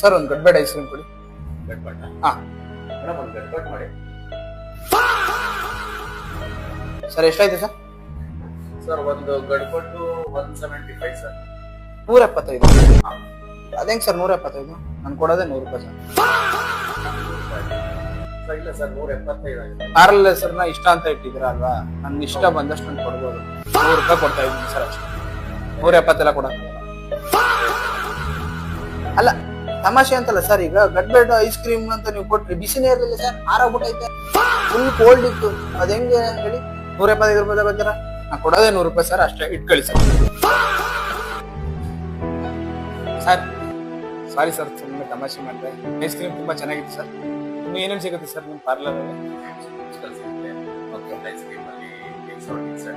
Sir ಒಂದು ಗಡ್ಬೇಡ ice cream ಕೊಡಿ. ಗಡ್ಬಡ್ ಹಾ ಮೇಡಮ್ ಒಂದು ಗಡ್ಬಡ್ ಮಾಡಿ. ಸರ್ ಎಷ್ಟಾಯ್ತು ಸರ್? ಸರ್ ಒಂದು ಗಡ್ಬಡ್ಡು 175 ಸರ್. 175. ಅದೇಂಗ್ ಸರ್ 175? ನಾನು ಕೊಡೋದೇ 100 ರೂಪಾಯಿ ಸರ್. ಸರ್ ಇಲ್ಲ ಸರ್ 175 ಆಗಿದೆ. ಪಾರ್ಲರ್ ಹೆಸರನ್ನ ಇಷ್ಟ ಅಂತ ಇಟ್ಟಿದ್ದೀರಾ ಅಲ್ವಾ, ನನ್ಗೆ ಇಷ್ಟ ಬಂದಷ್ಟು ನಾನು ಕೊಡ್ಬೋದು. 100 ರೂಪಾಯಿ ಕೊಡ್ತಾ ಇದ್ದೀನಿ ಸರ್ ಅಷ್ಟೇ. 170 ಎಲ್ಲ ಕೊಡೋಕ್ಕಾಗಲ್ಲ. ಅಲ್ಲ ತಮಾಷೆ ಅಂತಲ್ಲ ಸರ್, ಈಗ ಗಡ್ಬೆಡ್ ಐಸ್ ಕ್ರೀಮ್ ಅಂತ ನೀವು ಕೊಟ್ರಿ, ಬಿಸಿನೇ ಇರಲಿಲ್ಲ ಸರ್, ಆರಾಗ್ಬಿಟ್ಟೈತೆ, ಫುಲ್ ಕೋಲ್ಡ್ ಇತ್ತು. ಅದ್ ಹೆಂಗೆ ಹೇಳಿ 175 ರೂಪಾಯಿ ತಗೋತೀರಾ? ನಾನು ಕೊಡೋದೇ 100 ರೂಪಾಯಿ ಸರ್, ಅಷ್ಟೇ ಇಟ್ಕೊಳ್ಳಿ ಸರ್. ಸರ್ ಸಾರಿ ಸರ್, ಸುಮ್ಮನೆ ತಮಾಷೆ ಮಾಡಿದೆ. ಐಸ್ ಕ್ರೀಮ್ ತುಂಬಾ ಚೆನ್ನಾಗಿತ್ತು ಸರ್. ನಿಮ್ಗೆ ಏನೇನು ಸಿಗುತ್ತೆ ಸರ್ ನಿಮ್ಮ ಪಾರ್ಲರ್ ಅಲ್ಲಿ? ಓಕೆ ಐಸ್ ಕ್ರೀಮ್ ಅಲ್ಲಿ ಎಕ್ಸಾಟಿಕ್ ಸರ್,